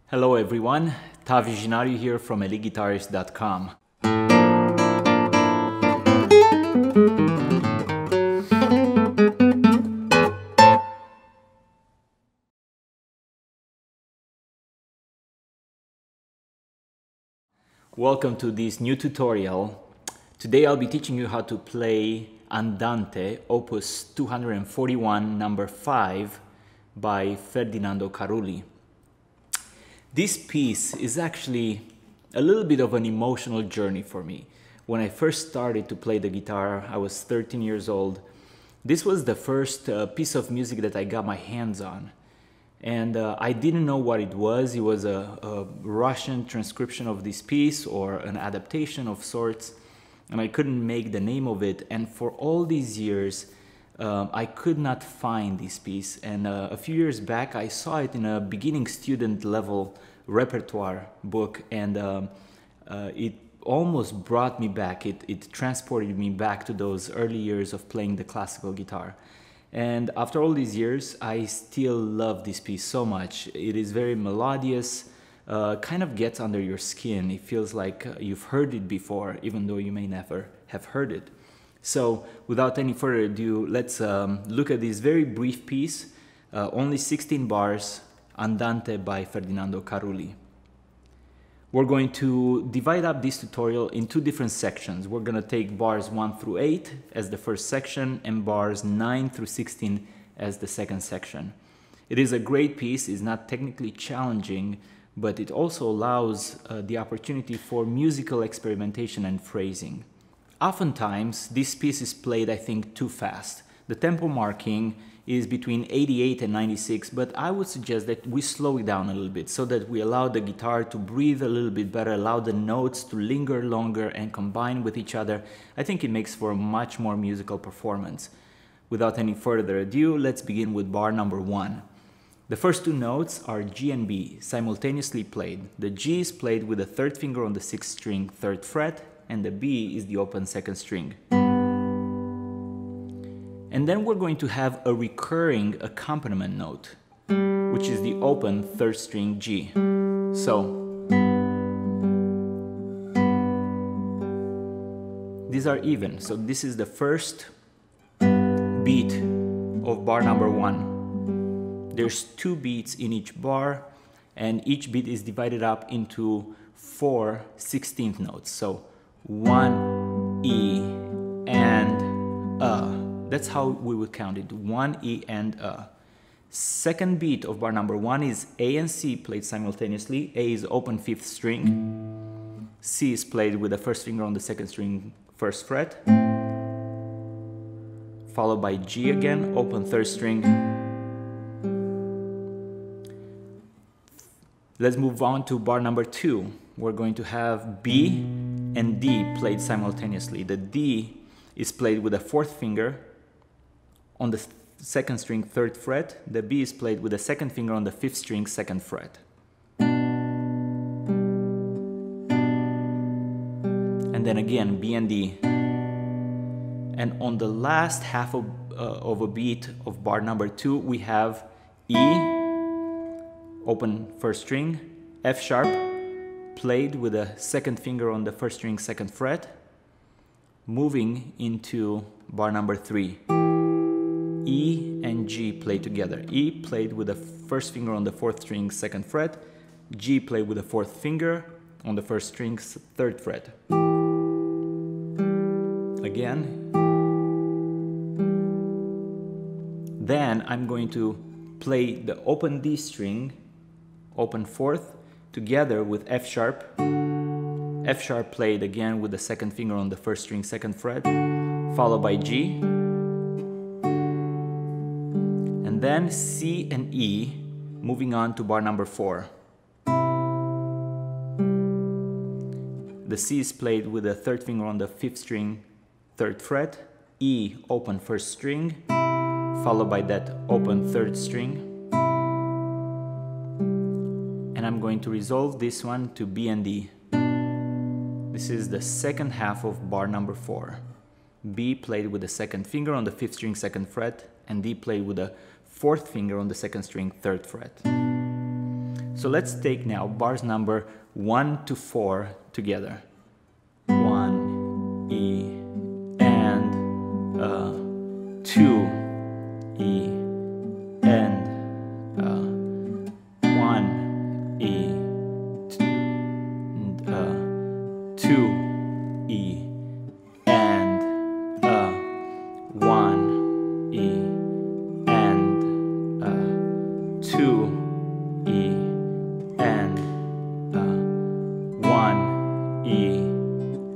Hello everyone, Tavi Jinariu here from eliteguitarist.com. Welcome to this new tutorial. Today I'll be teaching you how to play Andante Opus 241 number 5 by Ferdinando Carulli. This piece is actually a little bit of an emotional journey for me. When I first started to play the guitar, I was 13 years old. This was the first piece of music that I got my hands on. And I didn't know what it was. It was a Russian transcription of this piece or an adaptation of sorts. And I couldn't make the name of it. And for all these years, I could not find this piece. And a few years back, I saw it in a beginning student level repertoire book. And it almost brought me back. It transported me back to those early years of playing the classical guitar. And after all these years, I still love this piece so much. It is very melodious, kind of gets under your skin. It feels like you've heard it before, even though you may never have heard it. So without any further ado, let's look at this very brief piece, only 16 bars, Andante by Ferdinando Carulli. We're going to divide up this tutorial in two different sections. We're going to take bars 1 through 8 as the first section and bars 9 through 16 as the second section. It is a great piece. It's not technically challenging, but it also allows the opportunity for musical experimentation and phrasing. Oftentimes, this piece is played, I think, too fast. The tempo marking is between 88 and 96, but I would suggest that we slow it down a little bit so that we allow the guitar to breathe a little bit better, allow the notes to linger longer and combine with each other. I think it makes for a much more musical performance. Without any further ado, let's begin with bar number 1. The first two notes are G and B, simultaneously played. The G is played with the third finger on the 6th string, 3rd fret, and the B is the open 2nd string. And then we're going to have a recurring accompaniment note, which is the open 3rd string G. So these are even. So this is the first beat of bar number 1. There's 2 beats in each bar, and each beat is divided up into 4 16th notes. So 1 E and A. That's how we would count it, 1 E and A. Second beat of bar number 1 is A and C played simultaneously. A is open 5th string. C is played with the first finger on the 2nd string, 1st fret. Followed by G again, open 3rd string. Let's move on to bar number 2. We're going to have B and D played simultaneously. The D is played with the 4th finger on the 2nd string, 3rd fret. The B is played with the 2nd finger on the 5th string, 2nd fret. And then again, B and D. And on the last half of a beat of bar number 2, we have E, open 1st string, F sharp, played with the 2nd finger on the 1st string, 2nd fret, moving into bar number 3. E and G played together. E played with the 1st finger on the 4th string, 2nd fret. G played with the 4th finger on the 1st string, 3rd fret. Again. Then I'm going to play the open D string, open 4th, together with F sharp. F sharp played again with the 2nd finger on the 1st string, 2nd fret, followed by G. And then C and E, moving on to bar number 4. The C is played with the 3rd finger on the 5th string, 3rd fret. E, open 1st string, followed by that open 3rd string. And I'm going to resolve this one to B and D. This is the second half of bar number 4. B played with the 2nd finger on the 5th string, 2nd fret, and D played with the 4th finger on the 2nd string, 3rd fret. So let's take now bars number 1 to 4 together. 1, E, and 2, E, and 1, E, 2, E, and 1, E, and 2, E, and 1, E,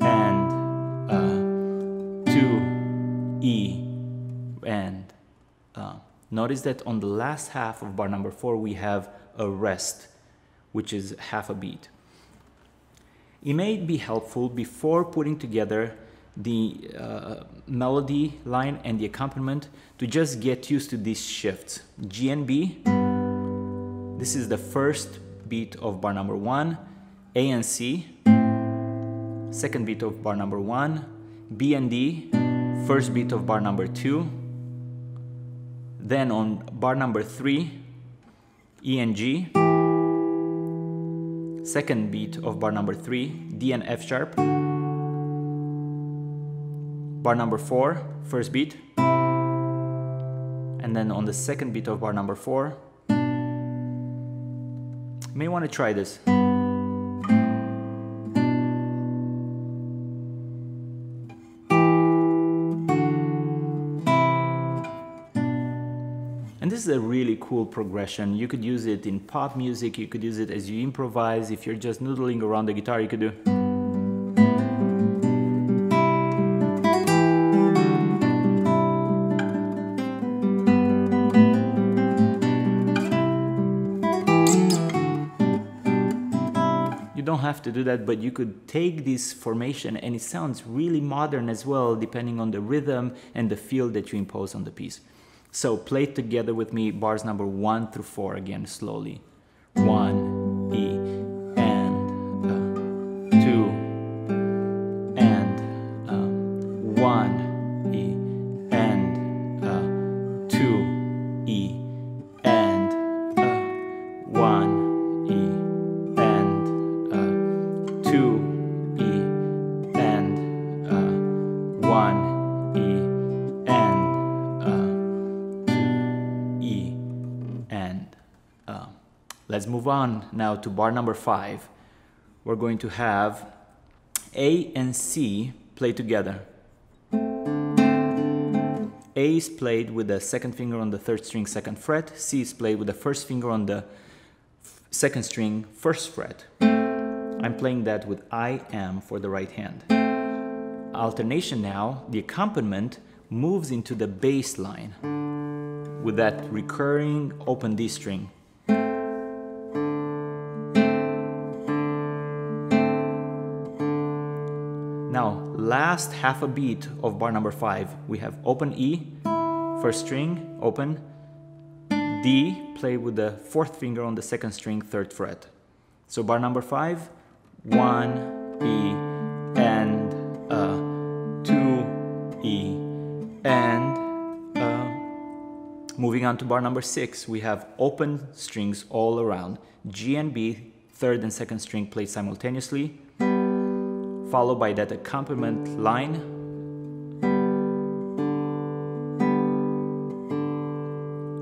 and 2, E, and notice that on the last half of bar number 4 we have a rest, which is half a beat. It may be helpful before putting together the melody line and the accompaniment to just get used to these shifts. G and B, this is the first beat of bar number 1, A and C, second beat of bar number 1, B and D, first beat of bar number 2, then on bar number 3, E and G, second beat of bar number 3, D and F sharp, bar number 4, first beat, and then on the second beat of bar number 4, you may want to try this. And this is a really cool progression. You could use it in pop music, you could use it as you improvise. If you're just noodling around the guitar, you could do. You don't have to do that, but you could take this formation and it sounds really modern as well, depending on the rhythm and the feel that you impose on the piece. So play together with me bars number 1 through 4 again, slowly. 1, E, and 2, and 1, E, and 2, E, and 1, E, and 2, E, and 1, E, and let's move on now to bar number 5. We're going to have A and C play together. A is played with the second finger on the third string, second fret. C is played with the first finger on the second string, first fret. I'm playing that with I am for the right hand. Alternation now, the accompaniment moves into the bass line with that recurring open D string. Now, last half a beat of bar number 5, we have open E, first string, open, D, play with the fourth finger on the second string, third fret. So bar number 5, 1, E, and 2, E, and moving on to bar number 6, we have open strings all around. G and B, third and second string played simultaneously, followed by that accompaniment line.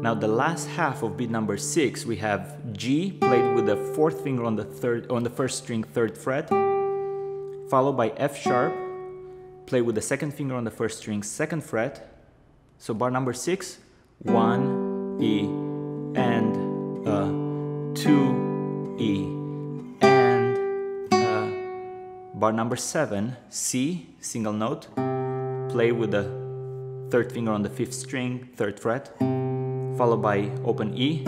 Now the last half of beat number 6, we have G played with the fourth finger on the first string, third fret, followed by F sharp, play with the second finger on the first string, second fret. So bar number 6, 1, E, and 2, E, and bar number 7, C, single note, play with the third finger on the fifth string, third fret, followed by open E.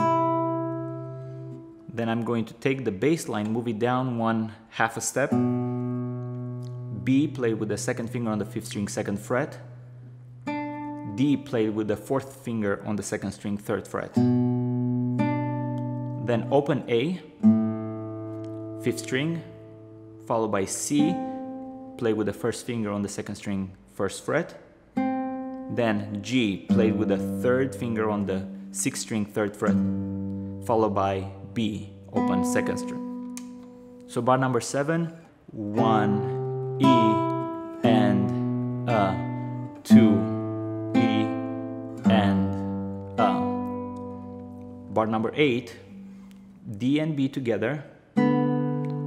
Then I'm going to take the bass line, move it down one half a step. B, play with the second finger on the fifth string, second fret. D, play with the fourth finger on the second string, third fret. Then open A, fifth string, followed by C, play with the first finger on the second string, first fret. Then G, played with the third finger on the sixth string, third fret, followed by B, open second string. So bar number 7, 1, E, and 2, E, and Bar number 8, D and B together,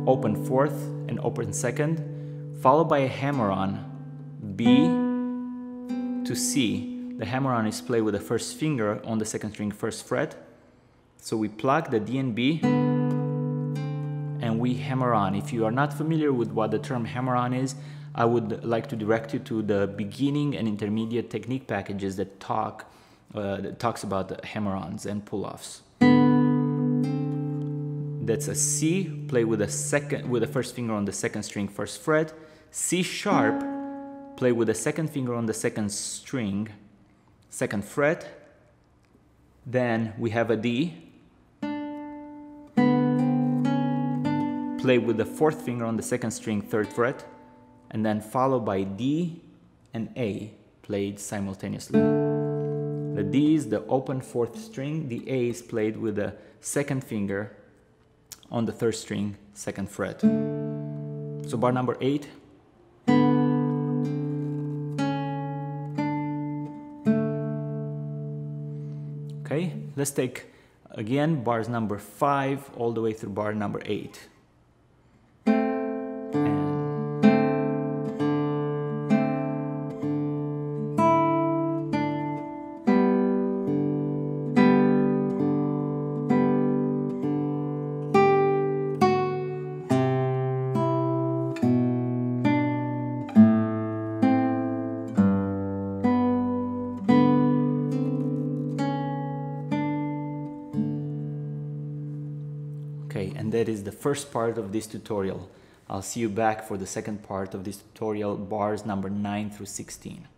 open 4th and open 2nd, followed by a hammer-on, B to C. The hammer-on is played with the first finger on the 2nd string 1st fret. So we plug the D and B and we hammer on. If you are not familiar with what the term hammer-on is, I would like to direct you to the beginning and intermediate technique packages that talks about the hammer-ons and pull-offs. That's a C, play with the first finger on the 2nd string 1st fret. C sharp, play with the 2nd finger on the 2nd string 2nd fret. Then we have a D, play with the 4th finger on the 2nd string 3rd fret, and then followed by D and A played simultaneously. The D is the open 4th string, the A is played with the 2nd finger on the 3rd string 2nd fret. So bar number 8. Okay, let's take again bars number 5 all the way through bar number 8. Okay, and that is the first part of this tutorial. I'll see you back for the second part of this tutorial, bars number 9 through 16.